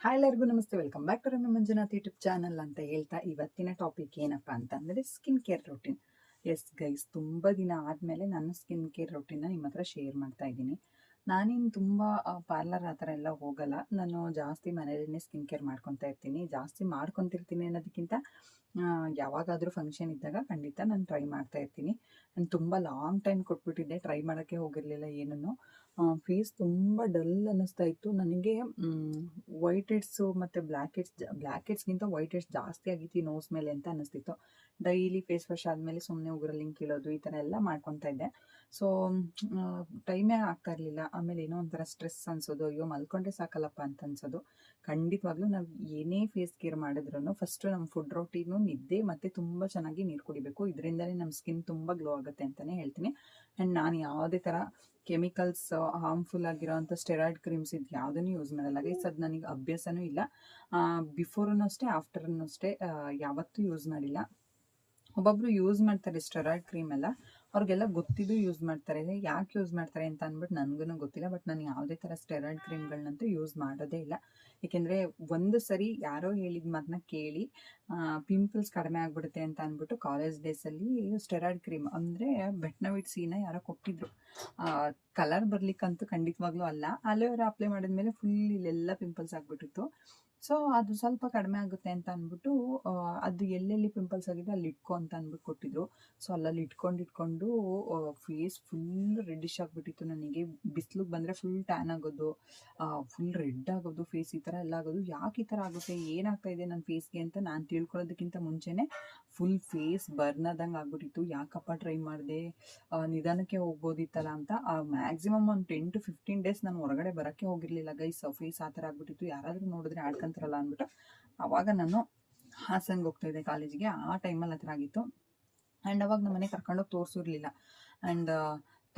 Hi ಎಲ್ಲರಿಗೂ ನಮಸ್ತೆ, welcome back to Ramya Manjunath YouTube channel ಅಂತ ಹೇಳ್ತಾ ಇವತ್ತಿನ ಟಾಪಿಕ್ ಏನಪ್ಪ ಅಂತಂದರೆ skin care routine. Yes guys, ತುಂಬ ದಿನ ಆದಮೇಲೆ ನಾನು ಸ್ಕಿನ್ ಕೇರ್ ರೂಟೀನ್ನ ನಿಮ್ಮ ಹತ್ರ ಶೇರ್ ಮಾಡ್ತಾ ಇದ್ದೀನಿ. ನಾನೇನು ತುಂಬ ಪಾರ್ಲರ್ ಆ ಥರ ಎಲ್ಲ ಹೋಗಲ್ಲ. ನಾನು ಜಾಸ್ತಿ ಮನೆಯಲ್ಲೇ ಸ್ಕಿನ್ ಕೇರ್ ಮಾಡ್ಕೊತಾ ಇರ್ತೀನಿ. ಜಾಸ್ತಿ ಮಾಡ್ಕೊತಿರ್ತೀನಿ ಅನ್ನೋದಕ್ಕಿಂತ ಯಾವಾಗಾದರೂ ಫಂಕ್ಷನ್ ಇದ್ದಾಗ ಖಂಡಿತ ನಾನು ಟ್ರೈ ಮಾಡ್ತಾ ಇರ್ತೀನಿ. ನಾನು ತುಂಬ ಲಾಂಗ್ ಟೈಮ್ ಕೊಟ್ಬಿಟ್ಟಿದ್ದೆ, ಟ್ರೈ ಮಾಡೋಕ್ಕೆ ಹೋಗಿರಲಿಲ್ಲ ಏನನ್ನು. ಫೇಸ್ ತುಂಬ ಡಲ್ ಅನ್ನಿಸ್ತಾ ಇತ್ತು ನನಗೆ. ವೈಟ್ ಹೆಡ್ಸು ಮತ್ತು ಬ್ಲ್ಯಾಕ್ ಹೆಡ್ಸ್ಗಿಂತ ವೈಟ್ ಹೆಡ್ಸ್ ಜಾಸ್ತಿ ಆಗಿತ್ತು ಈ ನೋಸ್ ಮೇಲೆ ಅಂತ ಅನ್ನಿಸ್ತಿತ್ತು. ಡೈಲಿ ಫೇಸ್ ವಾಶ್ ಆದಮೇಲೆ ಸುಮ್ಮನೆ ಉಗುರಲ್ಲಿ ಕೀಳೋದು ಈ ಥರ ಎಲ್ಲ ಮಾಡ್ಕೊತಾ ಇದ್ದೆ. ಸೊ ಟೈಮೇ ಆಗ್ತಾ ಇರಲಿಲ್ಲ. ಆಮೇಲೆ ಏನೋ ಒಂಥರ ಸ್ಟ್ರೆಸ್ ಅನ್ಸೋದು, ಅಯ್ಯೋ ಮಲ್ಕೊಂಡ್ರೆ ಸಾಕಲ್ಲಪ್ಪ ಅಂತ ಅನ್ಸೋದು. ಖಂಡಿತವಾಗ್ಲೂ ನಾವು ಏನೇ ಫೇಸ್ ಕೇರ್ ಮಾಡಿದ್ರೂ ಫಸ್ಟು ನಮ್ಮ ಫುಡ್ ರೊಟೀನು, ನಿದ್ದೆ ಮತ್ತು ತುಂಬ ಚೆನ್ನಾಗಿ ನೀರು ಕುಡಿಬೇಕು. ಇದರಿಂದಲೇ ನಮ್ಮ ಸ್ಕಿನ್ ತುಂಬ ಗ್ಲೋ ಆಗುತ್ತೆ ಅಂತಲೇ ಹೇಳ್ತೀನಿ. ಆ್ಯಂಡ್ ನಾನು ಯಾವುದೇ ಥರ ಕೆಮಿಕಲ್ಸ್, ಹಾರ್ಮ್ಫುಲ್ ಆಗಿರೋವಂಥ ಸ್ಟೆರಾಯ್ಡ್ ಕ್ರೀಮ್ಸ್ ಇದು ಯಾವುದನ್ನು ಯೂಸ್ ಮಾಡಲ್ಲ ಗೈಸ್. ಅದು ನನಗೆ ಅಭ್ಯಾಸನೂ ಇಲ್ಲ. ಬಿಫೋರೂ ಅಷ್ಟೇ, ಆಫ್ಟರೂ ಅಷ್ಟೇ ಯಾವತ್ತೂ ಯೂಸ್ ಮಾಡಿಲ್ಲ. ಒಬ್ಬೊಬ್ರು ಯೂಸ್ ಮಾಡ್ತಾರೆ ಸ್ಟೆರಾಯ್ಡ್ ಕ್ರೀಮ್ ಎಲ್ಲ, ಅವ್ರಿಗೆಲ್ಲ ಗೊತ್ತಿದ್ದು ಯೂಸ್ ಮಾಡ್ತಾರೆ. ಯಾಕೆ ಯೂಸ್ ಮಾಡ್ತಾರೆ ಅಂತ ಅಂದ್ಬಿಟ್ಟು ನನಗೂ ಗೊತ್ತಿಲ್ಲ. ಬಟ್ ನಾನು ಯಾವುದೇ ಥರ ಸ್ಟೆರಾಯ್ಡ್ ಕ್ರೀಮ್ಗಳನ್ನಂತೂ ಯೂಸ್ ಮಾಡೋದೇ ಇಲ್ಲ. ಏಕೆಂದರೆ ಒಂದು ಸರಿ ಯಾರೋ ಹೇಳಿದ ಮಾತನ್ನ ಕೇಳಿ ಪಿಂಪಲ್ಸ್ ಕಡಿಮೆ ಆಗಿಬಿಡುತ್ತೆ ಅಂತ ಅಂದ್ಬಿಟ್ಟು ಕಾಲೇಜ್ ಡೇಸಲ್ಲಿ ಸ್ಟೆರಾಯ್ಡ್ ಕ್ರೀಮ್ ಅಂದರೆ ಬೆಟ್ನವಿಟ್ ಸಿನ ಯಾರೋ ಕೊಟ್ಟಿದ್ರು. ಕಲರ್ ಬರ್ಲಿಕ್ಕಂತೂ ಖಂಡಿತವಾಗ್ಲೂ ಅಲ್ಲ. ಅಲೋವೆರಾ ಅಪ್ಲೈ ಮಾಡಿದ್ಮೇಲೆ ಫುಲ್ ಇಲ್ಲೆಲ್ಲ ಪಿಂಪಲ್ಸ್ ಆಗಿಬಿಟ್ಟಿತ್ತು. ಸೊ ಅದು ಸ್ವಲ್ಪ ಕಡಿಮೆ ಆಗುತ್ತೆ ಅಂತ ಅಂದ್ಬಿಟ್ಟು ಅದು ಎಲ್ಲೆಲ್ಲಿ ಪಿಂಪಲ್ಸ್ ಆಗಿದೆ ಅಲ್ಲಿ ಇಟ್ಕೊ ಅಂತ ಅಂದ್ಬಿಟ್ಟು ಕೊಟ್ಟಿದ್ರು. ಸೊ ಅಲ್ಲಲ್ಲಿ ಇಟ್ಕೊಂಡು ಫೇಸ್ ಫುಲ್ ರೆಡ್ಡಿಶ್ ಆಗಿಬಿಟ್ಟಿತ್ತು ನನಗೆ. ಬಿಸಿಲಿಗೆ ಬಂದರೆ ಫುಲ್ ಟ್ಯಾನ್ ಆಗೋದು, ಫುಲ್ ರೆಡ್ ಆಗೋದು, ಫೇಸ್ ಈ ಥರ ಎಲ್ಲ ಆಗೋದು. ಯಾಕೆ ಈ ಥರ ಆಗುತ್ತೆ, ಏನಾಗ್ತಾ ಇದೆ ನನ್ನ ಫೇಸ್ಗೆ ಅಂತ ನಾನು ತಿಳ್ಕೊಳ್ಳೋದಕ್ಕಿಂತ ಮುಂಚೆನೇ ಫುಲ್ ಫೇಸ್ ಬರ್ನ್ ಆದಂಗೆ ಆಗ್ಬಿಟ್ಟಿತ್ತು. ಯಾಕಪ್ಪ ಟ್ರೈ ಮಾಡಿದೆ, ನಿಧಾನಕ್ಕೆ ಹೋಗ್ಬೋದಿತ್ತಲ್ಲ ಅಂತ. ಮ್ಯಾಕ್ಸಿಮಮ್ ಒಂದು 10 to 15 ಡೇಸ್ ನಾನು ಹೊರಗಡೆ ಬರೋಕ್ಕೆ ಹೋಗಿರಲಿಲ್ಲ ಗೈಸ್. ಫೇಸ್ ಆ ಥರ ಆಗ್ಬಿಟ್ಟಿತ್ತು. ಯಾರಾದರೂ ನೋಡಿದ್ರೆ ಆಡ್ಕೊಂತಾರಲ್ಲ ಅಂದ್ಬಿಟ್ಟು ಆವಾಗ ನಾನು ಹಾಸನ್ಗೆ ಹೋಗ್ತಾಯಿದ್ದೆ ಕಾಲೇಜಿಗೆ. ಆ ಟೈಮಲ್ಲಿ ಆ ಥರ ಆಗಿತ್ತು. ಆ್ಯಂಡ್ ಅವಾಗ ನಮ್ಮ ಮನೆ ಕರ್ಕೊಂಡೋಗಿ ತೋರಿಸಿರ್ಲಿಲ್ಲ. ಆ್ಯಂಡ್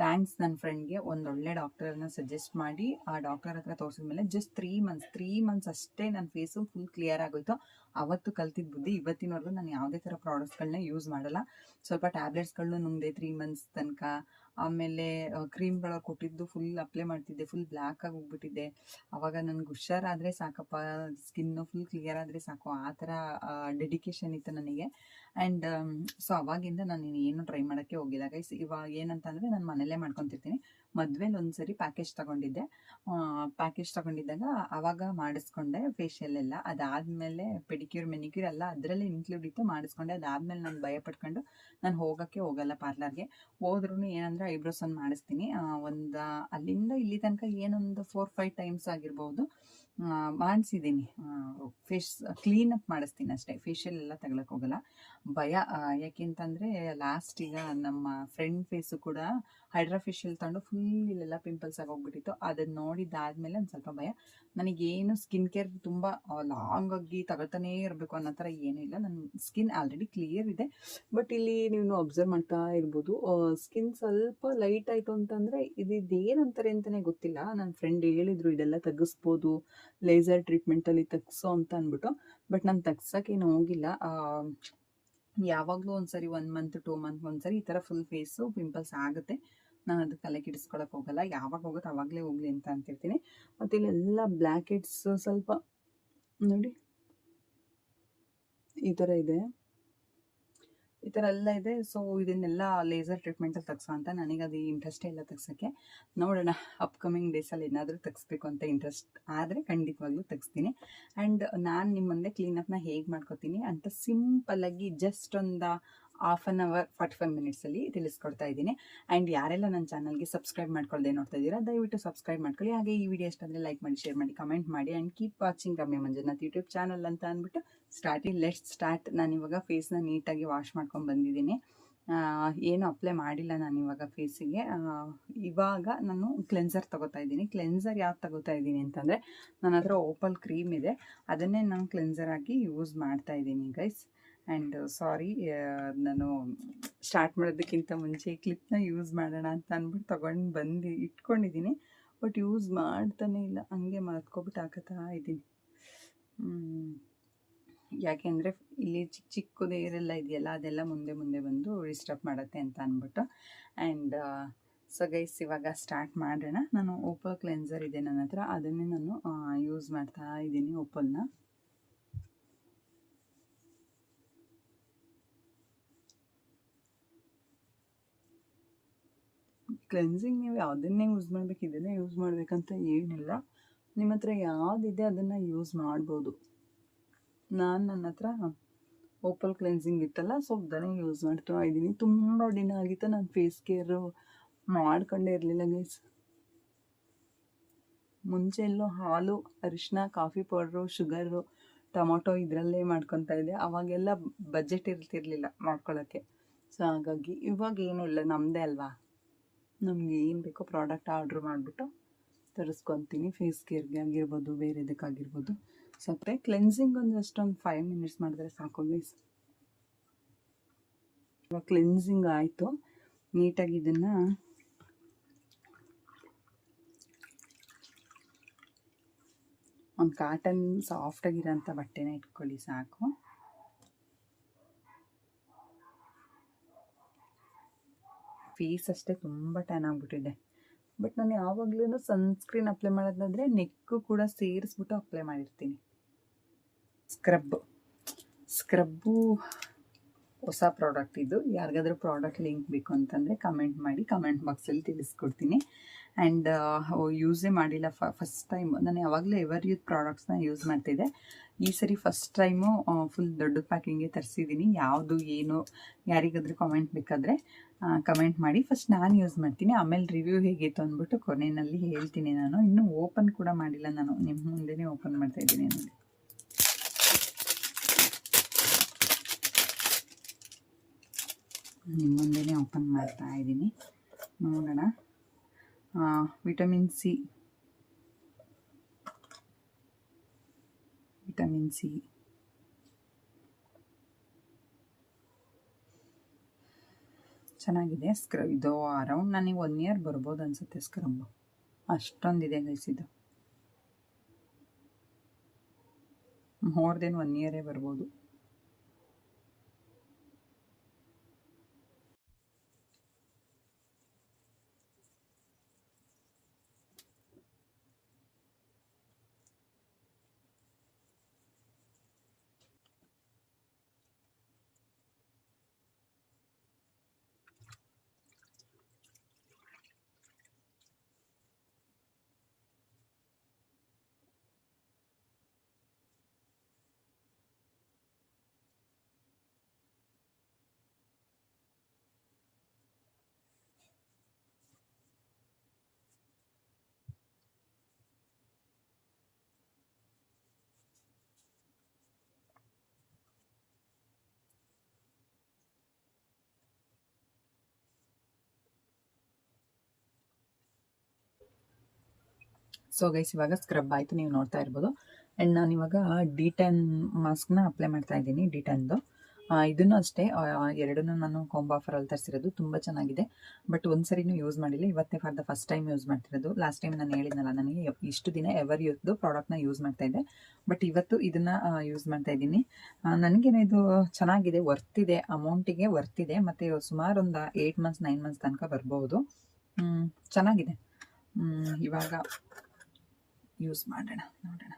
ಥ್ಯಾಂಕ್ಸ್ ನನ್ನ ಫ್ರೆಂಡ್ಗೆ ಒಂದೊಳ್ಳೆ ಡಾಕ್ಟರನ್ನು ಸಜೆಸ್ಟ್ ಮಾಡಿ ಆ ಡಾಕ್ಟರ್ ಹತ್ರ ತೋರಿಸಿದ್ಮೇಲೆ ಜಸ್ಟ್ 3 ಮಂತ್ಸ್ ಅಷ್ಟೇ ನನ್ನ ಫೇಸು ಫುಲ್ ಕ್ಲಿಯರ್ ಆಗೋಯ್ತು. ಅವತ್ತು ಕಲ್ತಿದ್ದ ಬುದ್ಧಿ ಇವತ್ತಿನವರೆಗೂ ನಾನು ಯಾವುದೇ ಥರ ಪ್ರಾಡಕ್ಟ್ಸ್ಗಳನ್ನ ಯೂಸ್ ಮಾಡಲ್ಲ. ಸ್ವಲ್ಪ ಟ್ಯಾಬ್ಲೆಟ್ಸ್ಗಳನ್ನೂ ನುಂಗಿದೆ 3 ಮಂತ್ಸ್ ತನಕ. ಆಮೇಲೆ ಕ್ರೀಮ್ಗಳು ಕೊಟ್ಟಿದ್ದು ಫುಲ್ ಅಪ್ಲೈ ಮಾಡ್ತಿದ್ದೆ, ಫುಲ್ ಬ್ಲ್ಯಾಕ್ ಆಗಿ ಹೋಗ್ಬಿಟ್ಟಿದ್ದೆ. ಆವಾಗ ನನಗೆ ಹುಷಾರಾದರೆ ಸಾಕಪ್ಪ, ಸ್ಕಿನ್ನು ಫುಲ್ ಕ್ಲಿಯರ್ ಆದರೆ ಸಾಕು, ಆ ಥರ ಡೆಡಿಕೇಶನ್ ಇತ್ತು ನನಗೆ. ಆ್ಯಂಡ್ ಸೊ ಅವಾಗಿಂದ ನಾನು ಏನು ಟ್ರೈ ಮಾಡೋಕ್ಕೆ ಹೋಗಿಲ್ಲ ಗೈಸ್. ಇವಾಗ ಏನಂತಂದರೆ ನಾನು ಮನೆಯಲ್ಲೇ ಮಾಡ್ಕೊತಿರ್ತೀನಿ. ಮದುವೆಲಿ ಒಂದು ಸರಿ ಪ್ಯಾಕೇಜ್ ತೊಗೊಂಡಿದ್ದಾಗ ಆವಾಗ ಮಾಡಿಸ್ಕೊಂಡೆ ಫೇಶಿಯಲ್ ಎಲ್ಲ. ಅದಾದಮೇಲೆ ಪೆಡಿಕ್ಯೂರ್ ಮೆನಿಕ್ಯೂರ್ ಎಲ್ಲ ಅದರಲ್ಲೇ ಇನ್ಕ್ಲೂಡ್ ಇತ್ತು, ಮಾಡಿಸ್ಕೊಂಡೆ. ಅದಾದಮೇಲೆ ನಾನು ಭಯ ಪಟ್ಕೊಂಡು ನಾನು ಹೋಗೋಕ್ಕೆ ಹೋಗಲ್ಲ ಪಾರ್ಲರ್ಗೆ. ಹೋದ್ರೂ ಏನಂದರೆ ಐಬ್ರೋಸ್ ಒಂದು ಮಾಡಿಸ್ತೀನಿ. ಅಲ್ಲಿಂದ ಇಲ್ಲಿ ತನಕ ಏನೊಂದು 4-5 ಟೈಮ್ಸ್ ಆಗಿರ್ಬೋದು ಮಾಡಿಸಿದ್ದೀನಿ. ಫೇಸ್ ಕ್ಲೀನಪ್ ಮಾಡಿಸ್ತೀನಿ ಅಷ್ಟೇ, ಫೇಶಿಯಲ್ ಎಲ್ಲ ತಗೊಳಕ್ಕೆ ಹೋಗಲ್ಲ. ಭಯ, ಯಾಕೆಂತಂದರೆ ಲಾಸ್ಟ್ ಈಗ ನಮ್ಮ ಫ್ರೆಂಡ್ ಫೇಸು ಕೂಡ ಹೈಡ್ರಾ ಫೇಶಿಯಲ್ ತಗೊಂಡು ಫುಲ್ ಇಲ್ಲೆಲ್ಲ ಪಿಂಪಲ್ಸ್ ಆಗೋಗ್ಬಿಟ್ಟಿತ್ತು. ಅದನ್ನು ನೋಡಿದ್ದಾದಮೇಲೆ ಒಂದು ಸ್ವಲ್ಪ ಭಯ. ನನಗೇನು ಸ್ಕಿನ್ ಕೇರ್ ತುಂಬ ಲಾಂಗ್ ಆಗಿ ತಗೊಳ್ತಾನೇ ಇರಬೇಕು ಅನ್ನೋ ಥರ ಏನೂ ಇಲ್ಲ. ನನ್ನ ಸ್ಕಿನ್ ಆಲ್ರೆಡಿ ಕ್ಲಿಯರ್ ಇದೆ. ಬಟ್ ಇಲ್ಲಿ ನೀವು ಅಬ್ಸರ್ವ್ ಮಾಡ್ತಾ ಇರ್ಬೋದು, ಸ್ಕಿನ್ ಸ್ವಲ್ಪ ಲೈಟ್ ಆಯಿತು ಅಂತಂದರೆ ಇದೇನಂತಾರೆ ಅಂತಲೇ ಗೊತ್ತಿಲ್ಲ. ನನ್ನ ಫ್ರೆಂಡ್ ಹೇಳಿದರು ಇದೆಲ್ಲ ತೆಗಿಸ್ಬೋದು, ಲೇಸರ್ ಟ್ರೀಟ್ಮೆಂಟಲ್ಲಿ ತೆಗ್ಸೋ ಅಂತ ಅಂದ್ಬಿಟ್ಟು. ಬಟ್ ನಾನು ತೆಗ್ಸೋಕ್ಕೇನು ಹೋಗಿಲ್ಲ. ಯಾವಾಗಲೂ ಒಂದ್ಸರಿ 1 ಮಂತ್ 2 ಮಂತ್ ಒಂದ್ಸರಿ ಈ ಥರ ಫುಲ್ ಫೇಸು ಪಿಂಪಲ್ಸ್ ಆಗುತ್ತೆ. ನಾನು ಅದಕ್ಕೆ ತಲೆ ಕೆಡಿಸ್ಕೊಳಕ್ಕೆ ಹೋಗಲ್ಲ. ಯಾವಾಗ ಹೋಗುತ್ತೆ ಆವಾಗಲೇ ಹೋಗಲಿ ಅಂತ ಅಂತಿರ್ತೀನಿ. ಮತ್ತು ಇಲ್ಲೆಲ್ಲ ಬ್ಲ್ಯಾಕ್ ಹೆಡ್ಸ್ ಸ್ವಲ್ಪ ನೋಡಿ ಈ ಥರ ಇದೆ, ಈ ಥರ ಎಲ್ಲ ಇದೆ. ಸೊ ಇದನ್ನೆಲ್ಲ ಲೇಸರ್ ಟ್ರೀಟ್ಮೆಂಟಲ್ಲಿ ತೆಗ್ಸೋ ಅಂತ. ನನಗೆ ಅದು ಇಂಟ್ರೆಸ್ಟೇ ಇಲ್ಲ ತೆಗ್ಸೋಕ್ಕೆ. ನೋಡೋಣ ಅಪ್ಕಮಿಂಗ್ ಡೇಸಲ್ಲಿ ಏನಾದರೂ ತೆಗಿಸ್ಬೇಕು ಅಂತ ಇಂಟ್ರೆಸ್ಟ್ ಆದರೆ ಖಂಡಿತವಾಗ್ಲೂ ತೆಗಿಸ್ತೀನಿ. ಆ್ಯಂಡ್ ನಾನು ನಿಮ್ಮ ಮುಂದೆ ಕ್ಲೀನಪ್ನ ಹೇಗೆ ಮಾಡ್ಕೋತೀನಿ ಅಂತ ಸಿಂಪಲ್ಲಾಗಿ ಜಸ್ಟ್ ಒಂದು 1/2 hour 45 ಮಿನಿಟ್ಸಲ್ಲಿ ತಿಳಿಸ್ಕೊಡ್ತಾ ಇದ್ದೀನಿ. ಆ್ಯಂಡ್ ಯಾರೆಲ್ಲ ನನ್ನ ಚಾನಲ್ಗೆ ಸಬ್ಸ್ಕ್ರೈಬ್ ಮಾಡ್ಕೊಳ್ಳದೆ ನೋಡ್ತಾ ಇದ್ದೀರಾ ದಯವಿಟ್ಟು ಸಬ್ಸ್ಕ್ರೈಬ್ ಮಾಡ್ಕೊಳ್ಳಿ. ಹಾಗೆ ಈ ವಿಡಿಯೋ ಇಷ್ಟ ಆದರೆ ಲೈಕ್ ಮಾಡಿ, ಶೇರ್ ಮಾಡಿ, ಕಮೆಂಟ್ ಮಾಡಿ. And keep watching Ramya Manjunath YouTube channel ಅಂತ ಅಂದ್ಬಿಟ್ಟು ಲೆಟ್ಸ್ ಸ್ಟಾರ್ಟ್. ನಾನಿವಾಗ ಫೇಸ್ನ ನೀಟಾಗಿ ವಾಶ್ ಮಾಡ್ಕೊಂಡು ಬಂದಿದ್ದೀನಿ. ಏನು ಅಪ್ಲೈ ಮಾಡಿಲ್ಲ ನಾನು ಇವಾಗ ಫೇಸಿಗೆ. ಇವಾಗ ನಾನು ಕ್ಲೆನ್ಸರ್ ತೊಗೋತಾ ಇದ್ದೀನಿ. ಕ್ಲೆನ್ಸರ್ ಯಾವ್ದು ತೊಗೋತಾ ಇದ್ದೀನಿ ಅಂತಂದರೆ ನನ್ನ ಹತ್ರ ಓಪಲ್ ಕ್ರೀಮ್ ಇದೆ, ಅದನ್ನೇ ನಾನು ಕ್ಲೆನ್ಸರ್ ಆಗಿ ಯೂಸ್ ಮಾಡ್ತಾ ಇದ್ದೀನಿ ಗೈಸ್. ಆ್ಯಂಡ್ ಸಾರಿ, ನಾನು ಸ್ಟಾರ್ಟ್ ಮಾಡೋದಕ್ಕಿಂತ ಮುಂಚೆ ಈ ಕ್ಲಿಪ್ನ ಯೂಸ್ ಮಾಡೋಣ ಅಂತ ಅಂದ್ಬಿಟ್ಟು ತೊಗೊಂಡು ಇಟ್ಕೊಂಡಿದ್ದೀನಿ. ಬಟ್ ಯೂಸ್ ಮಾಡ್ತಾನೆ ಇಲ್ಲ, ಹಂಗೆ ಮರ್ತ್ಕೊಬಿಟ್ಟು ಹಾಕತ್ತಾ ಇದ್ದೀನಿ. ಯಾಕೆಂದರೆ ಇಲ್ಲಿ ಚಿಕ್ಕದೇರೆಲ್ಲ ಇದೆಯಲ್ಲ ಅದೆಲ್ಲ ಮುಂದೆ ಬಂದು ಡಿಸ್ಟರ್ಬ್ ಮಾಡುತ್ತೆ ಅಂತ ಅಂದ್ಬಿಟ್ಟು. ಆ್ಯಂಡ್ ಸೊ ಗೈಸ್ ಇವಾಗ ಸ್ಟಾರ್ಟ್ ಮಾಡೋಣ. ನಾನು ಓಪಲ್ ಕ್ಲೆನ್ಸರ್ ಇದೆ ನನ್ನ ಹತ್ರ, ಅದನ್ನೇ ನಾನು ಯೂಸ್ ಮಾಡ್ತಾ ಇದ್ದೀನಿ ಓಪಲ್ನ. ಕ್ಲೆನ್ಸಿಂಗ್ ನೀವು ಯಾವುದನ್ನೇ ಯೂಸ್ ಮಾಡಬೇಕು, ಇದನ್ನೇ ಯೂಸ್ ಮಾಡಬೇಕಂತ ಏನಿಲ್ಲ. ನಿಮ್ಮ ಹತ್ರ ಯಾವುದಿದೆ ಅದನ್ನು ಯೂಸ್ ಮಾಡ್ಬೋದು. ನನ್ನ ಹತ್ರ ಓಪಲ್ ಕ್ಲೆನ್ಸಿಂಗ್ ಇತ್ತಲ್ಲ, ಸೊ ಅದನ್ನೇ ಯೂಸ್ ಮಾಡ್ತಾ ಇದ್ದೀನಿ. ತುಂಬ ದಿನ ಆಗಿತ್ತು ನಾನು ಫೇಸ್ ಕೇರು ಮಾಡ್ಕೊಂಡೇ ಇರಲಿಲ್ಲ ಗೈಸ್. ಮುಂಚೆ ಎಲ್ಲೋ ಹಾಲು, ಅರಿಶಿನ, ಕಾಫಿ ಪೌಡ್ರು, ಶುಗರು, ಟೊಮೊಟೊ ಇದರಲ್ಲೇ ಮಾಡ್ಕೊತಾ ಇದ್ದೆ. ಅವಾಗೆಲ್ಲ ಬಜೆಟ್ ಇರ್ತಿರ್ಲಿಲ್ಲ ಮಾಡ್ಕೊಳ್ಳೋಕ್ಕೆ. ಸೊ ಹಾಗಾಗಿ ಇವಾಗ ಏನೂ ಇಲ್ಲ, ನಮ್ಮದೇ ಅಲ್ವಾ, ನಮ್ಗೆ ಏನು ಬೇಕೋ ಪ್ರಾಡಕ್ಟ್ ಆರ್ಡ್ರ್ ಮಾಡಿಬಿಟ್ಟು ತರಿಸ್ಕೊತೀನಿ. ಫೇಸ್ ಕೇರ್ಗೆ ಆಗಿರ್ಬೋದು, ಬೇರೆ ಇದಕ್ಕಾಗಿರ್ಬೋದು. ಸ್ವಲ್ಪ ಕ್ಲೆನ್ಸಿಂಗ್ ಒಂದು ಅಷ್ಟೊಂದು 5 ಮಿನಿಟ್ಸ್ ಮಾಡಿದ್ರೆ ಸಾಕು ಗೈಸ್. ಇವಾಗ ಕ್ಲೆನ್ಸಿಂಗ್ ಆಯಿತು. ನೀಟಾಗಿ ಇದನ್ನು ಒಂದು ಕಾಟನ್ ಸಾಫ್ಟಾಗಿರೋಂಥ ಬಟ್ಟೆನ ಇಟ್ಕೊಳ್ಳಿ ಸಾಕು. ಫೇಸ್ ಅಷ್ಟೇ ತುಂಬ ಟ್ಯಾನ್ ಆಗಿಬಿಟ್ಟಿದೆ. ಬಟ್ ನಾನು ಯಾವಾಗಲೂ ಸನ್ಸ್ಕ್ರೀನ್ ಅಪ್ಲೈ ಮಾಡೋದಾದರೆ ನೆಕ್ಕು ಕೂಡ ಸೇರಿಸ್ಬಿಟ್ಟು ಅಪ್ಲೈ ಮಾಡಿರ್ತೀನಿ. ಸ್ಕ್ರಬ್ಬು ಹೊಸ ಪ್ರಾಡಕ್ಟ್ ಇದು. ಯಾರಿಗಾದ್ರೂ ಪ್ರಾಡಕ್ಟ್ ಲಿಂಕ್ ಬೇಕು ಅಂತಂದರೆ ಕಮೆಂಟ್ ಮಾಡಿ, ಕಮೆಂಟ್ ಬಾಕ್ಸಲ್ಲಿ ತಿಳಿಸ್ಕೊಡ್ತೀನಿ. ಆ್ಯಂಡ್ ಯೂಸೇ ಮಾಡಿಲ್ಲ, ಫಸ್ಟ್ ಟೈಮ್. ನಾನು ಯಾವಾಗಲೂ ಎವರ್ ಯೂಸ್ ಪ್ರಾಡಕ್ಟ್ಸ್ನ ಯೂಸ್ ಮಾಡ್ತಿದ್ದೆ. ಈ ಸರಿ ಫಸ್ಟ್ ಟೈಮು ಫುಲ್ ದೊಡ್ಡ ಪ್ಯಾಕಿಂಗೇ ತರಿಸಿದ್ದೀನಿ. ಯಾವುದು ಏನು ಯಾರಿಗಾದ್ರೂ ಕಮೆಂಟ್ ಬೇಕಾದರೆ ಕಮೆಂಟ್ ಮಾಡಿ. ಫಸ್ಟ್ ನಾನು ಯೂಸ್ ಮಾಡ್ತೀನಿ, ಆಮೇಲೆ ರಿವ್ಯೂ ಹೇಗಿತ್ತು ಅಂದ್ಬಿಟ್ಟು ಕೊನೆಯಲ್ಲಿ ಹೇಳ್ತೀನಿ. ನಾನು ಇನ್ನೂ ಓಪನ್ ಕೂಡ ಮಾಡಿಲ್ಲ, ನಾನು ನಿಮ್ಮ ಮುಂದೆನೇ ಓಪನ್ ಮಾಡ್ತಾಯಿದ್ದೀನಿ. ನೋಡಿ, ನಿಮ್ಮ ಮುಂದೆನೇ ಓಪನ್ ಮಾಡ್ತಾ ಇದ್ದೀನಿ. ನೋಡೋಣ. ವಿಟಮಿನ್ ಸಿ ಚೆನ್ನಾಗಿದೆ. ಇದು ಅರೌಂಡ್ ನನಗೆ 1 ಇಯರ್ ಬರ್ಬೋದು ಅನಿಸುತ್ತೆ. ಸ್ಕ್ರಬ್ಬು ಅಷ್ಟೊಂದಿದೆ ಗೈಸ್, ಇದು ಮೋರ್ ದೆನ್ 1 ಇಯರೇ ಬರ್ಬೋದು. ಸೊ ಗೈಸ್ ಇವಾಗ ಸ್ಕ್ರಬ್ ಆಯಿತು, ನೀವು ನೋಡ್ತಾ ಇರ್ಬೋದು. ಆ್ಯಂಡ್ ನಾನು ಇವಾಗ D10 ಮಾಸ್ಕ್ನ ಅಪ್ಲೈ ಮಾಡ್ತಾ ಇದ್ದೀನಿ. D10ದು ಇದನ್ನು ಅಷ್ಟೇ, ಎರಡನ್ನೂ ನಾನು ಕಾಂಬೋ ಆಫರಲ್ಲಿ ತರಿಸಿರೋದು. ತುಂಬ ಚೆನ್ನಾಗಿದೆ. ಬಟ್ ಒಂದು ಸರಿನೂ ಯೂಸ್ ಮಾಡಿಲ್ಲ, ಇವತ್ತೇ for the first time use ಮಾಡ್ತಿರೋದು. ಲಾಸ್ಟ್ ಟೈಮ್ ನಾನು ಹೇಳಿದ್ನಲ್ಲ, ನನಗೆ ಇಷ್ಟು ದಿನ ಎವರ್ ಯೂಸ್ದು ಪ್ರಾಡಕ್ಟ್ನ ಯೂಸ್ ಮಾಡ್ತಾಯಿದ್ದೆ. ಬಟ್ ಇವತ್ತು ಇದನ್ನು ಯೂಸ್ ಮಾಡ್ತಾಯಿದ್ದೀನಿ. ನನಗೇನು ಇದು ಚೆನ್ನಾಗಿದೆ, ವರ್ತಿದೆ, ಅಮೌಂಟಿಗೆ ವರ್ತಿದೆ. ಮತ್ತು ಸುಮಾರು ಒಂದು 8 ಮಂತ್ಸ್ 9 ಮಂತ್ಸ್ ತನಕ ಬರ್ಬೋದು. ಚೆನ್ನಾಗಿದೆ. ಇವಾಗ ಯೂಸ್ ಮಾಡೋಣ, ನೋಡೋಣ.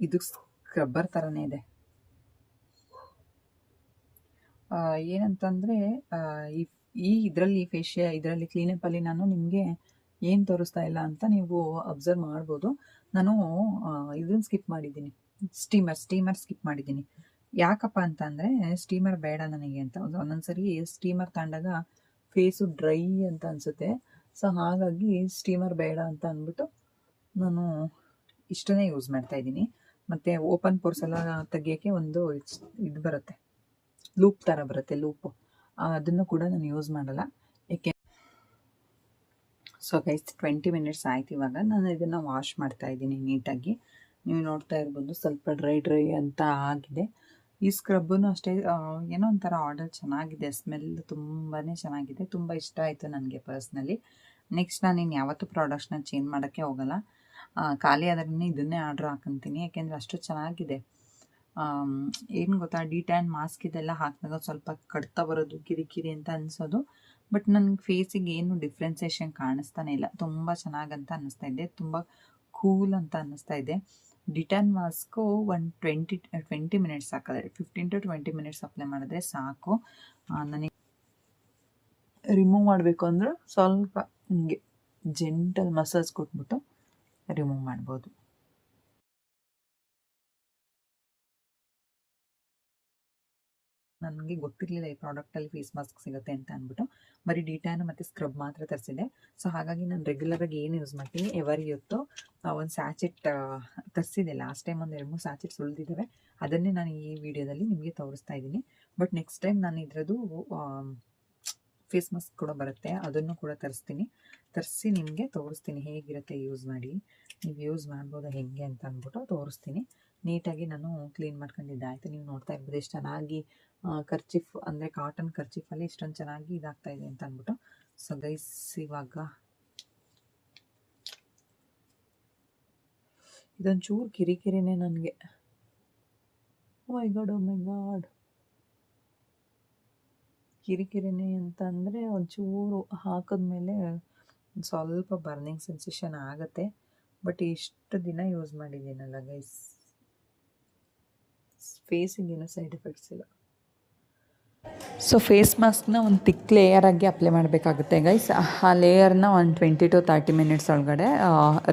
ಇದು ಸ್ಕ್ರಬ್ಬರ್ ಥರನೇ ಇದೆ. ಏನಂತಂದರೆ ಇದರಲ್ಲಿ ಇದರಲ್ಲಿ ಕ್ಲೀನಪ್ಪಲ್ಲಿ ನಾನು ನಿಮಗೆ ಏನು ತೋರಿಸ್ತಾ ಇಲ್ಲ ಅಂತ ನೀವು ಅಬ್ಸರ್ವ್ ಮಾಡ್ಬೋದು. ನಾನು ಇದನ್ನು ಸ್ಕಿಪ್ ಮಾಡಿದ್ದೀನಿ, ಸ್ಟೀಮರ್ ಸ್ಕಿಪ್ ಮಾಡಿದ್ದೀನಿ. ಯಾಕಪ್ಪ ಅಂತಂದರೆ ಸ್ಟೀಮರ್ ಬೇಡ ನನಗೆ ಅಂತ. ಒಂದೊಂದ್ಸರಿ ಸ್ಟೀಮರ್ ತಗೊಂಡಾಗ ಫೇಸು ಡ್ರೈ ಅಂತ ಅನಿಸುತ್ತೆ. ಸೊ ಹಾಗಾಗಿ ಸ್ಟೀಮರ್ ಬೇಡ ಅಂತ ಅಂದ್ಬಿಟ್ಟು ನಾನು ಇಷ್ಟನ್ನೇ ಯೂಸ್ ಮಾಡ್ತಾಯಿದ್ದೀನಿ. ಮತ್ತು ಓಪನ್ ಪೋರ್ಸ್ ಎಲ್ಲ ತೆಗಿಯೋಕ್ಕೆ ಒಂದು ಇದು ಬರುತ್ತೆ, ಲೂಪ್ ಥರ ಬರುತ್ತೆ, ಲೂಪು. ಅದನ್ನು ಕೂಡ ನಾನು ಯೂಸ್ ಮಾಡಲ್ಲ, ಏಕೆ. ಸೊ ಗೈಸ್ 20 ಮಿನಿಟ್ಸ್ ಆಯ್ತು. ಇವಾಗ ನಾನು ಇದನ್ನು ವಾಶ್ ಮಾಡ್ತಾಯಿದ್ದೀನಿ ನೀಟಾಗಿ. ನೀವು ನೋಡ್ತಾ ಇರ್ಬೋದು, ಸ್ವಲ್ಪ ಡ್ರೈ ಅಂತ ಆಗಿದೆ. ಈ ಸ್ಕ್ರಬ್ಬನ್ನು ಅಷ್ಟೇ, ಏನೋ ಒಂಥರ ಆರ್ಡರ್ ಚೆನ್ನಾಗಿದೆ, ಸ್ಮೆಲ್ ತುಂಬಾ ಚೆನ್ನಾಗಿದೆ. ತುಂಬ ಇಷ್ಟ ಆಯಿತು ನನಗೆ ಪರ್ಸ್ನಲಿ. ನೆಕ್ಸ್ಟ್ ನಾನಿನ್ನು ಯಾವತ್ತೂ ಪ್ರಾಡಕ್ಟ್ಸ್ನ ಚೇಂಜ್ ಮಾಡೋಕ್ಕೆ ಹೋಗಲ್ಲ. ಖಾಲಿ ಆದ್ರೂ ಇದನ್ನೇ ಆರ್ಡ್ರ್ ಹಾಕೊಂತೀನಿ, ಯಾಕೆಂದರೆ ಅಷ್ಟು ಚೆನ್ನಾಗಿದೆ. ಏನು ಗೊತ್ತಾ, ಡಿಟ್ಯಾನ್ ಮಾಸ್ಕ್ ಇದೆಲ್ಲ ಹಾಕಿದಾಗ ಸ್ವಲ್ಪ ಕಡ್ತಾ ಬರೋದು, ಕಿರಿಕಿರಿ ಅಂತ ಅನಿಸೋದು. ಬಟ್ ನನಗೆ ಫೇಸಿಗೆ ಏನು ಡಿಫ್ರೆನ್ಸೇಷನ್ ಕಾಣಿಸ್ತಾನೆ ಇಲ್ಲ. ತುಂಬ ಚೆನ್ನಾಗಂತ ಅನ್ನಿಸ್ತಾ ಇದೆ, ತುಂಬ ಕೂಲ್ ಅಂತ ಅನ್ನಿಸ್ತಾ ಇದೆ. ಡಿಟ್ಯಾನ್ ಮಾಸ್ಕು ಒಂದು 20 ಮಿನಿಟ್ಸ್ ಸಾಕಾದ್ರೆ 15 to 20 ಮಿನಿಟ್ಸ್ ಅಪ್ಲೈ ಮಾಡಿದ್ರೆ ಸಾಕು. ನನಗೆ ರಿಮೂವ್ ಮಾಡಬೇಕು ಅಂದ್ರೆ ಸ್ವಲ್ಪ ಹಿಂಗೆ ಜೆಂಟಲ್ ಮಸಾಜ್ ಕೊಟ್ಬಿಟ್ಟು ರಿಮೂವ್ ಮಾಡ್ಬೋದು. ನನಗೆ ಗೊತ್ತಿರಲಿಲ್ಲ ಈ ಪ್ರಾಡಕ್ಟಲ್ಲಿ ಫೇಸ್ ಮಾಸ್ಕ್ ಸಿಗುತ್ತೆ ಅಂತ ಅಂದ್ಬಿಟ್ಟು ಬರೀ ಡಿಟ್ಯಾನ್ ಮತ್ತು ಸ್ಕ್ರಬ್ ಮಾತ್ರ ತರಿಸಿದೆ. ಸೊ ಹಾಗಾಗಿ ನಾನು ರೆಗ್ಯುಲರಾಗಿ ಏನು ಯೂಸ್ ಮಾಡ್ತೀನಿ, ಎವರ್ ಇವತ್ತು ಒಂದು ಸ್ಯಾಚೆಟ್ ತರಿಸಿದೆ. ಲಾಸ್ಟ್ ಟೈಮ್ ಒಂದು 2-3 ಸ್ಯಾಚೆಟ್ಸ್ ಉಳಿದಿದ್ದಾವೆ, ಅದನ್ನೇ ನಾನು ಈ ವಿಡಿಯೋದಲ್ಲಿ ನಿಮಗೆ ತೋರಿಸ್ತಾ ಇದ್ದೀನಿ. ಬಟ್ ನೆಕ್ಸ್ಟ್ ಟೈಮ್ ನಾನು ಇದರದ್ದು ಫೇಸ್ ಮಾಸ್ಕ್ ಕೂಡ ಬರುತ್ತೆ, ಅದನ್ನು ಕೂಡ ತರಿಸಿ ನಿಮಗೆ ತೋರಿಸ್ತೀನಿ ಹೇಗಿರುತ್ತೆ ಯೂಸ್ ಮಾಡಿ. ನೀವು ಯೂಸ್ ಮಾಡ್ಬೋದು ಹೇಗೆ ಅಂತ ಅಂದ್ಬಿಟ್ಟು ತೋರಿಸ್ತೀನಿ. ನೀಟಾಗಿ ನಾನು ಕ್ಲೀನ್ ಮಾಡ್ಕೊಂಡಿದ್ದಾಯಿತು. ನೀವು ನೋಡ್ತಾ ಇರ್ಬೋದು ಎಷ್ಟು ಚೆನ್ನಾಗಿ ಕರ್ಚಿಫ್ ಅಂದರೆ ಕಾಟನ್ ಕರ್ಚಿಫಲ್ಲಿ ಇಷ್ಟೊಂದು ಚೆನ್ನಾಗಿ ಇದಾಗ್ತಾ ಇದೆ ಅಂತ ಅಂದ್ಬಿಟ್ಟು. ಸೊ ಗೈಸ್, ಇವಾಗ ಇದೊಂಚೂರು ಕಿರಿಕಿರಿನೇ ನನಗೆ. ಓ ಮೈ ಗಾಡ್ ಕಿರಿಕಿರಿನೇ ಅಂತಂದರೆ ಒಂಚೂರು ಹಾಕಿದ್ಮೇಲೆ ಸ್ವಲ್ಪ ಬರ್ನಿಂಗ್ ಸೆನ್ಸೇಷನ್ ಆಗುತ್ತೆ. ಬಟ್ ಇಷ್ಟು ದಿನ ಯೂಸ್ ಮಾಡಿದ್ದೀನಲ್ಲ ಗೈಸ್, ಫೇಸಿಗೇನು ಸೈಡ್ ಎಫೆಕ್ಟ್ಸ್ ಇಲ್ಲ. ಸೊ ಫೇಸ್ ಮಾಸ್ಕ್ನ ಒಂದು ತಿಕ್ ಲೇಯರಾಗಿ ಅಪ್ಲೈ ಮಾಡಬೇಕಾಗುತ್ತೆ ಗೈಸ್. ಆ ಲೇಯರ್ನ ಒಂದು 20 to 30 ಮಿನಿಟ್ಸ್ ಒಳಗಡೆ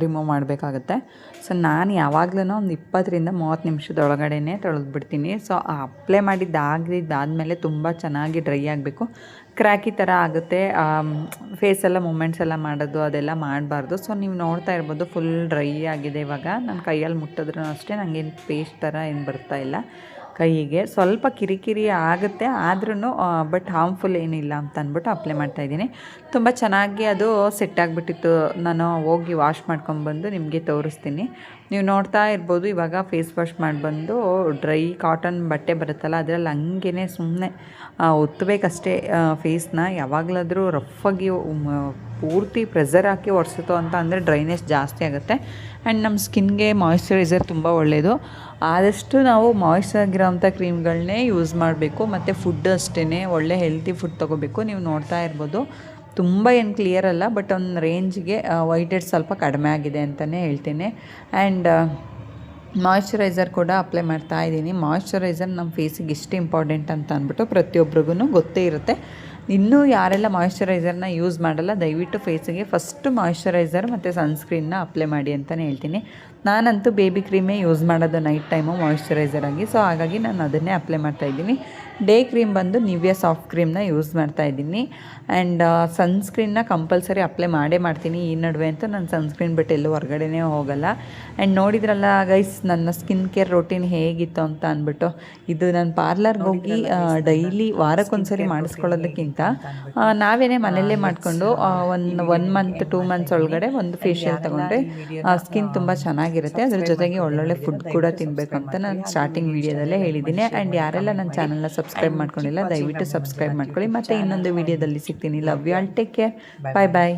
ರಿಮೂವ್ ಮಾಡಬೇಕಾಗುತ್ತೆ. ಸೊ ನಾನು ಯಾವಾಗಲೂ ಒಂದು 20 to 30 ನಿಮಿಷದೊಳಗಡೆ ತೊಳೆದ್ಬಿಡ್ತೀನಿ. ಸೊ ಅಪ್ಲೈ ಮಾಡಿದ್ದಾದಮೇಲೆ ತುಂಬ ಚೆನ್ನಾಗಿ ಡ್ರೈ ಆಗಬೇಕು. ಕ್ರ್ಯಾಕಿ ಥರ ಆಗುತ್ತೆ, ಫೇಸೆಲ್ಲ ಮೂಮೆಂಟ್ಸ್ ಎಲ್ಲ ಮಾಡೋದು ಅದೆಲ್ಲ ಮಾಡಬಾರ್ದು. ಸೊ ನೀವು ನೋಡ್ತಾ ಇರ್ಬೋದು ಫುಲ್ ಡ್ರೈ ಆಗಿದೆ. ಇವಾಗ ನಾನು ಕೈಯಲ್ಲಿ ಮುಟ್ಟಿದ್ರೂ ಅಷ್ಟೇ ನನಗೇನು ಪೇಸ್ಟ್ ಥರ ಏನು ಬರ್ತಾ ಇಲ್ಲ. ಕೈಗೆ ಸ್ವಲ್ಪ ಕಿರಿಕಿರಿ ಆಗುತ್ತೆ, ಆದ್ರೂ ಬಟ್ ಹಾರ್ಮ್ಫುಲ್ ಏನಿಲ್ಲ ಅಂತ ಅಂದ್ಬಿಟ್ಟು ಅಪ್ಲೈ ಮಾಡ್ತಾಯಿದ್ದೀನಿ. ತುಂಬ ಚೆನ್ನಾಗಿ ಅದು ಸೆಟ್ ಆಗಿಬಿಟ್ಟಿತ್ತು. ನಾನು ಹೋಗಿ ವಾಶ್ ಮಾಡ್ಕೊಂಡ್ಬಂದು ನಿಮಗೆ ತೋರಿಸ್ತೀನಿ. ನೀವು ನೋಡ್ತಾ ಇರ್ಬೋದು ಇವಾಗ ಫೇಸ್ ವಾಶ್ ಮಾಡಿಬಂದು ಡ್ರೈ ಕಾಟನ್ ಬಟ್ಟೆ ಬರುತ್ತಲ್ಲ ಅದರಲ್ಲಿ ಹಂಗೇ ಸುಮ್ಮನೆ ಒತ್ತಬೇಕಷ್ಟೇ ಫೇಸ್ನ. ಯಾವಾಗಲಾದರೂ ರಫಾಗಿ ಪೂರ್ತಿ ಪ್ರೆಸರ್ ಹಾಕಿ ಒರೆಸುತ್ತೋ ಅಂತ ಅಂದರೆ ಡ್ರೈನೆಸ್ ಜಾಸ್ತಿ ಆಗುತ್ತೆ. ಆ್ಯಂಡ್ ನಮ್ಮ ಸ್ಕಿನ್ಗೆ ಮಾಯಿಶ್ಚರೈಸರ್ ತುಂಬ ಒಳ್ಳೆಯದು. ಆದಷ್ಟು ನಾವು ಮಾಯಿಶ್ಚರ್ ಆಗಿರೋವಂಥ ಕ್ರೀಮ್ಗಳನ್ನೇ ಯೂಸ್ ಮಾಡಬೇಕು. ಮತ್ತು ಫುಡ್ ಅಷ್ಟೇ ಒಳ್ಳೆ ಹೆಲ್ತಿ ಫುಡ್ ತೊಗೋಬೇಕು. ನೀವು ನೋಡ್ತಾ ಇರ್ಬೋದು ತುಂಬ ಏನು ಕ್ಲಿಯರ್ ಅಲ್ಲ, ಬಟ್ ಒಂದು ರೇಂಜ್ಗೆ ವೈಟ್ ಹೆಡ್ ಸ್ವಲ್ಪ ಕಡಿಮೆ ಆಗಿದೆ ಅಂತಲೇ ಹೇಳ್ತೀನಿ. ಆ್ಯಂಡ್ ಮಾಯಿಶ್ಚರೈಸರ್ ಕೂಡ ಅಪ್ಲೈ ಮಾಡ್ತಾ ಇದ್ದೀನಿ. ಮಾಯಿಶ್ಚರೈಸರ್ ನಮ್ಮ ಫೇಸಿಗೆ ಎಷ್ಟು ಇಂಪಾರ್ಟೆಂಟ್ ಅಂತ ಅಂದ್ಬಿಟ್ಟು ಪ್ರತಿಯೊಬ್ಬರಿಗೂ ಗೊತ್ತೇ ಇರುತ್ತೆ. ಇನ್ನೂ ಯಾರೆಲ್ಲ ಮಾಯಿಶ್ಚರೈಸರ್ನ ಯೂಸ್ ಮಾಡಲ್ಲ, ದಯವಿಟ್ಟು ಫೇಸಿಗೆ ಫಸ್ಟು ಮಾಯಿಶ್ಚರೈಸರ್ ಮತ್ತು ಸನ್ಸ್ಕ್ರೀನ್ನ ಅಪ್ಲೈ ಮಾಡಿ ಅಂತಲೇ ಹೇಳ್ತೀನಿ. ನಾನಂತೂ ಬೇಬಿ ಕ್ರೀಮೇ ಯೂಸ್ ಮಾಡೋದು ನೈಟ್ ಟೈಮು ಮಾಯಿಶ್ಚರೈಸರ್ ಆಗಿ. ಸೊ ಹಾಗಾಗಿ ನಾನು ಅದನ್ನೇ ಅಪ್ಲೈ ಮಾಡ್ತಾಯಿದ್ದೀನಿ. ಡೇ ಕ್ರೀಮ್ ಬಂದು ನಿವಿಯಾ ಸಾಫ್ಟ್ ಕ್ರೀಮ್ನ ಯೂಸ್ ಮಾಡ್ತಾಯಿದ್ದೀನಿ. ಆ್ಯಂಡ್ ಸನ್ಸ್ಕ್ರೀನ್ನ ಕಂಪಲ್ಸರಿ ಅಪ್ಲೈ ಮಾಡ್ತೀನಿ. ಈ ನಡುವೆ ಅಂತೂ ನಾನು ಸನ್ಸ್ಕ್ರೀನ್ ಬಿಟ್ಟು ಎಲ್ಲೂ ಹೊರಗಡೆನೇ ಹೋಗಲ್ಲ. ಆ್ಯಂಡ್ ನೋಡಿದ್ರಲ್ಲ ಗೈಸ್ ನನ್ನ ಸ್ಕಿನ್ ಕೇರ್ ರೂಟೀನ್ ಹೇಗಿತ್ತು ಅಂತ ಅಂದ್ಬಿಟ್ಟು. ಇದು ನಾನು ಪಾರ್ಲರ್ಗೆ ಹೋಗಿ ಡೈಲಿ ವಾರಕ್ಕೊಂದ್ಸರಿ ಮಾಡಿಸ್ಕೊಳ್ಳೋದಕ್ಕಿಂತ ನಾವೇನೇ ಮನೆಯಲ್ಲೇ ಮಾಡಿಕೊಂಡು ಒನ್ ಮಂತ್ 2 ಮಂತ್ಸ್ ಒಳಗಡೆ ಒಂದು ಫೇಶಿಯಲ್ ತೊಗೊಂಡ್ರೆ ಸ್ಕಿನ್ ತುಂಬ ಚೆನ್ನಾಗಿರುತ್ತೆ. ಅದ್ರ ಜೊತೆಗೆ ಒಳ್ಳೊಳ್ಳೆ ಫುಡ್ ಕೂಡ ತಿನ್ನಬೇಕು ಅಂತ ನಾನು ಸ್ಟಾರ್ಟಿಂಗ್ ವೀಡಿಯೋದಲ್ಲೇ ಹೇಳಿದ್ದೀನಿ. ಆ್ಯಂಡ್ ಯಾರೆಲ್ಲ ನನ್ನ ಚಾನಲ್ನ ಸಬ್ಸ್ಕ್ರೈಬ್ ಮಾಡ್ಕೊಂಡಿಲ್ಲ ದಯವಿಟ್ಟು ಸಬ್ಸ್ಕ್ರೈಬ್ ಮಾಡ್ಕೊಳ್ಳಿ. ಮತ್ತು ಇನ್ನೊಂದು ವೀಡಿಯೋದಲ್ಲಿ ಸಿಗ್ತೀನಿ. Love you all, take care, bye bye.